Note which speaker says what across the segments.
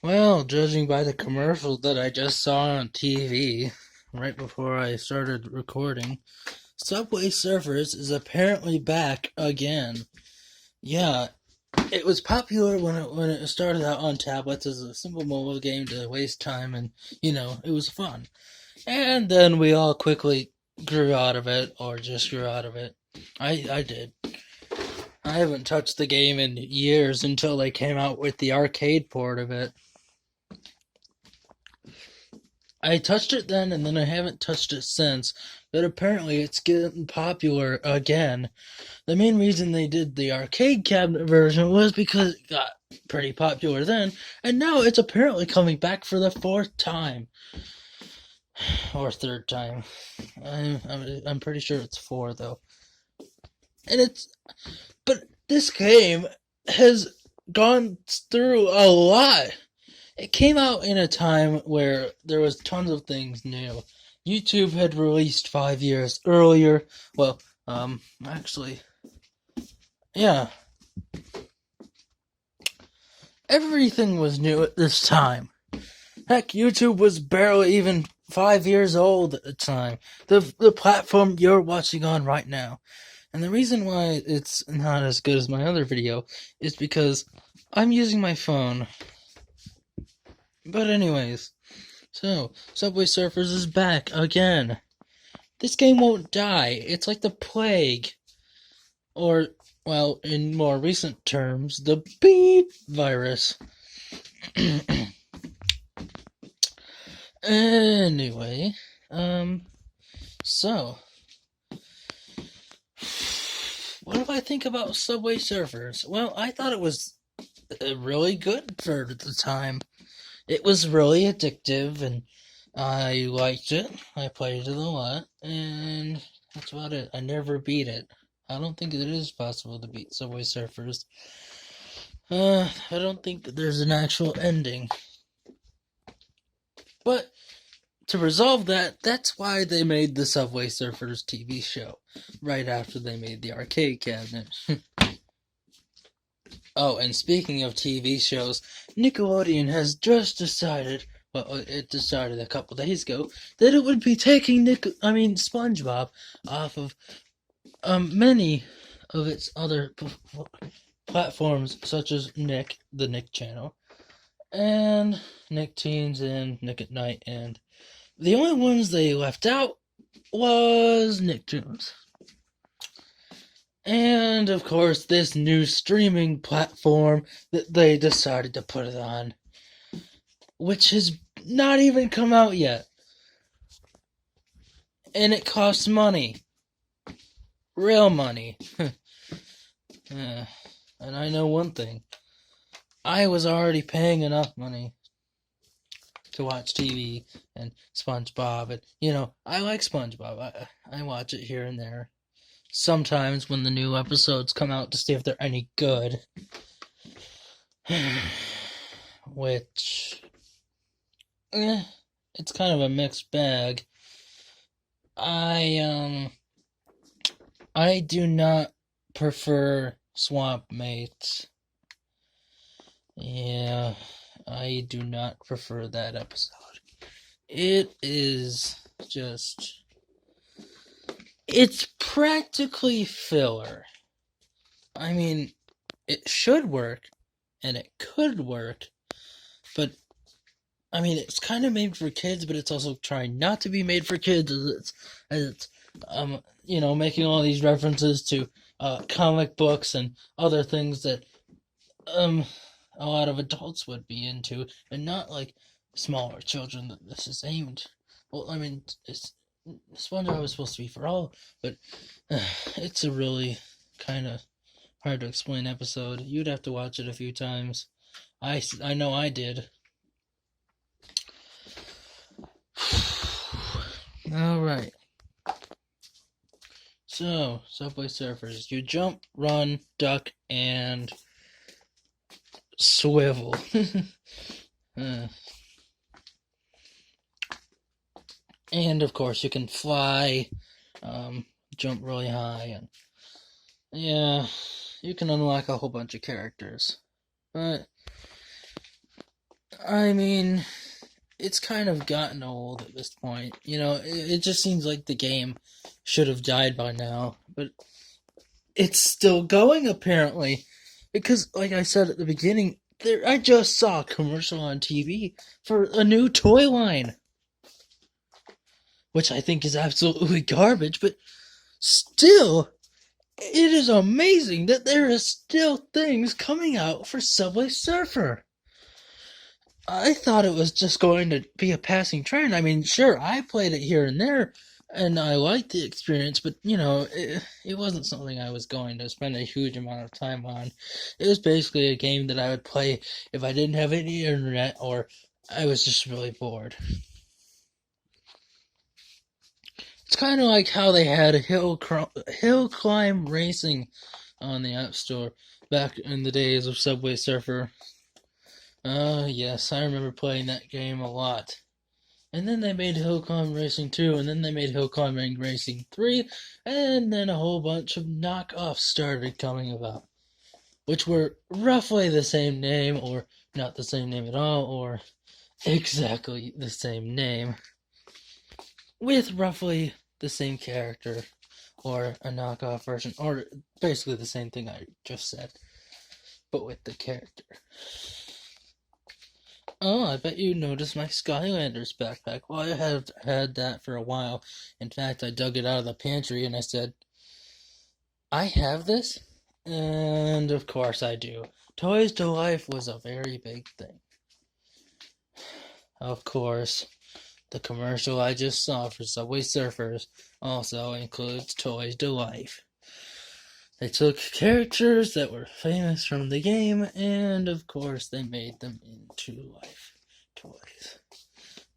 Speaker 1: Well, judging by the commercial that I just saw on TV right before I started recording, Subway Surfers is apparently back again. Yeah, it was popular when it started out on tablets as a simple mobile game to waste time and it was fun. And then we all quickly grew out of it or just grew out of it. I did. I haven't touched the game in years until they came out with the arcade port of it. I touched it then, and then I haven't touched it since. But apparently, it's getting popular again. The main reason they did the arcade cabinet version was because it got pretty popular then, and now it's apparently coming back for the fourth time or third time. I'm pretty sure it's four though, and but this game has gone through a lot. It came out in a time where there was tons of things new. YouTube had released 5 years earlier. Well, actually, yeah, everything was new at this time. Heck, YouTube was barely even 5 years old at the time. The platform you're watching on right now. And the reason why it's not as good as my other video is because I'm using my phone. But anyways, so Subway Surfers is back again. This game won't die. It's like the plague. Or, well, in more recent terms, the beep virus. Anyway, so, what do I think about Subway Surfers? Well, I thought it was really good for the time. It was really addictive, and I liked it. I played it a lot, and that's about it. I never beat it. I don't think it is possible to beat Subway Surfers. I don't think that there's an actual ending. But to resolve that, that's why they made the Subway Surfers TV show. Right after they made the arcade cabinet. Oh, and speaking of TV shows, Nickelodeon has just decided, well, it decided a couple days ago, that it would be taking SpongeBob off of many of its other platforms, such as the Nick channel, and Nick Teens and Nick at Night, and the only ones they left out was Nicktoons. And of course, this new streaming platform that they decided to put it on, which has not even come out yet. And it costs money. Real money. And I know one thing. I was already paying enough money to watch TV and SpongeBob. And, I like SpongeBob. I watch it here and there. Sometimes when the new episodes come out to see if they're any good. Which, it's kind of a mixed bag. I do not prefer Swamp Mates. Yeah, I do not prefer that episode. It is just, it's practically filler. I mean, it should work, and it could work, but it's kind of made for kids, but it's also trying not to be made for kids, as it's making all these references to comic books and other things that a lot of adults would be into, and not like smaller children that this is aimed. Well, SpongeBob is supposed to be for all, but it's a really kind of hard to explain episode. You'd have to watch it a few times. I know I did. All right. So, Subway Surfers. You jump, run, duck, and swivel. And of course, you can fly, jump really high, and yeah, you can unlock a whole bunch of characters. But I mean, it's kind of gotten old at this point. It just seems like the game should have died by now, but it's still going apparently. Because, like I said at the beginning, I just saw a commercial on TV for a new toy line, which I think is absolutely garbage, but still, it is amazing that there is still things coming out for Subway Surfer. I thought it was just going to be a passing trend. I mean, sure, I played it here and there, and I liked the experience, but, it wasn't something I was going to spend a huge amount of time on. It was basically a game that I would play if I didn't have any internet or I was just really bored. It's kind of like how they had hill climb racing on the App Store back in the days of Subway Surfer. Yes, I remember playing that game a lot. And then they made Hill Climb Racing 2, and then they made Hill Climbing Racing 3, and then a whole bunch of knockoffs started coming about, which were roughly the same name, or not the same name at all, or exactly the same name, with roughly the same character, or a knockoff version, or basically the same thing I just said, but with the character. Oh, I bet you noticed my Skylanders backpack. Well, I have had that for a while. In fact, I dug it out of the pantry and I said, I have this? And of course I do. Toys to Life was a very big thing. Of course, the commercial I just saw for Subway Surfers also includes Toys to Life. They took characters that were famous from the game, and of course they made them into life toys.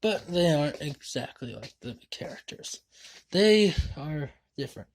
Speaker 1: But they aren't exactly like the characters. They are different.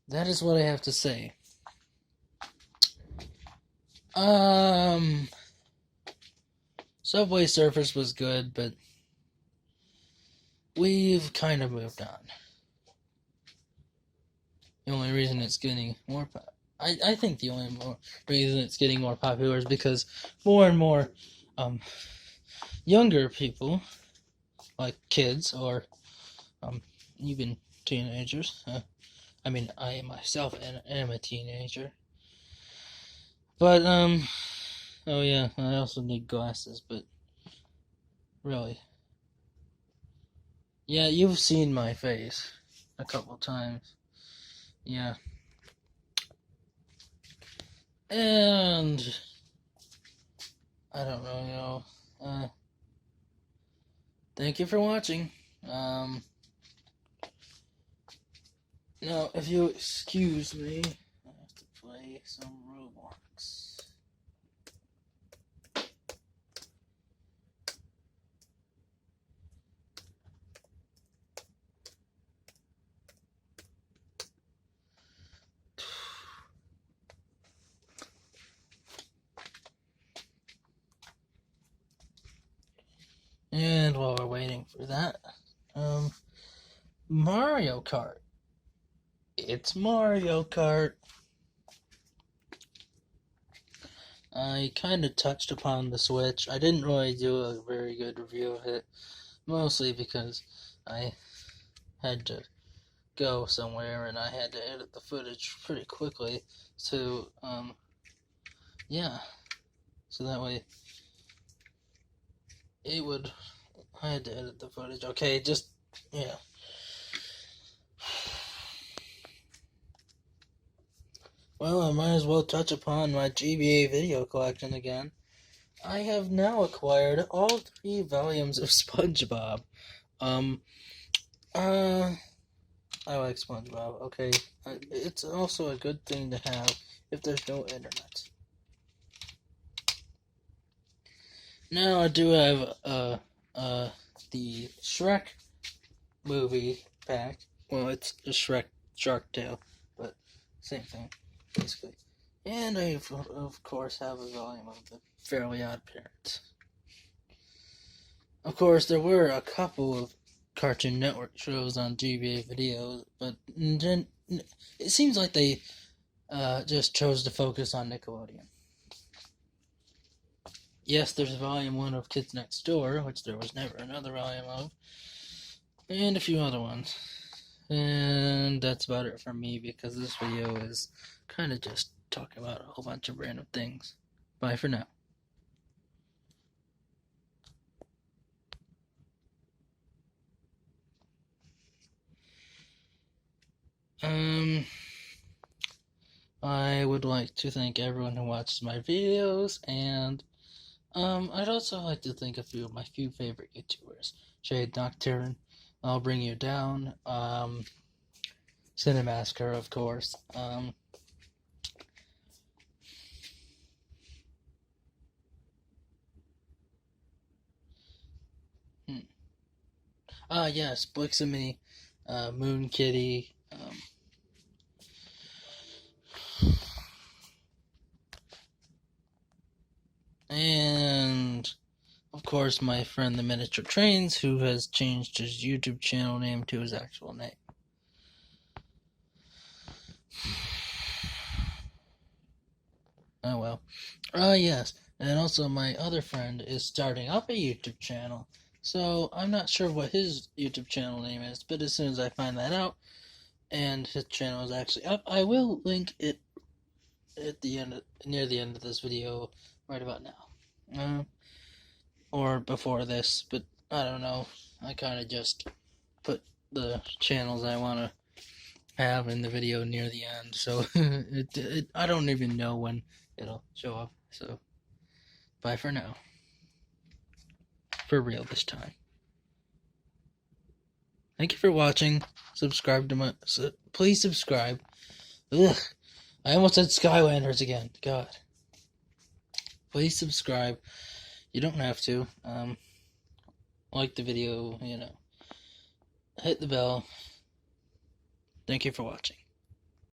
Speaker 1: That is what I have to say. Subway Surfers was good, but we've kind of moved on. The only reason it's getting more I think the only reason it's getting more popular is because more and more younger people, like kids or even teenagers. I mean, I myself am a teenager. But oh yeah, I also need glasses. But really, yeah, you've seen my face a couple times. Yeah. And I don't really know. Thank you for watching. Now, if you excuse me, I have to play some Roblox. And while we're waiting for that, Mario Kart. It's Mario Kart. I kind of touched upon the Switch. I didn't really do a very good review of it, mostly because I had to go somewhere and I had to edit the footage pretty quickly. So, yeah. So that way I had to edit the footage. Okay, just, yeah. Well, I might as well touch upon my GBA video collection again. I have now acquired all 3 volumes of SpongeBob. I like SpongeBob, okay. It's also a good thing to have if there's no internet. Now I do have, the Shrek movie pack. Well, it's a Shrek Shark Tale, but same thing, basically. And I, of course, have a volume of the Fairly Odd Parents. Of course, there were a couple of Cartoon Network shows on GBA videos, but then it seems like they just chose to focus on Nickelodeon. Yes, there's volume 1 of Kids Next Door, which there was never another volume of, and a few other ones. And that's about it for me, because this video is kind of just talking about a whole bunch of random things. Bye for now. I would like to thank everyone who watches my videos, and I'd also like to thank a few of my favorite YouTubers. Shade Nocturne, I'll Bring You Down, Cinemasker, of course. Yes, Blixamy, Moon Kitty, and of course my friend the Miniature Trains, who has changed his YouTube channel name to his actual name. Oh well. Yes, and also my other friend is starting up a YouTube channel, so I'm not sure what his YouTube channel name is, but as soon as I find that out, and his channel is actually up, I will link it at the end, near the end of this video, right about now, or before this. But I don't know. I kind of just put the channels I want to have in the video near the end, so I don't even know when it'll show up. So bye for now. For real this time. Thank you for watching. Subscribe to my. Please subscribe. Ugh. I almost said Skylanders again. God. Please subscribe. You don't have to. Like the video, Hit the bell. Thank you for watching.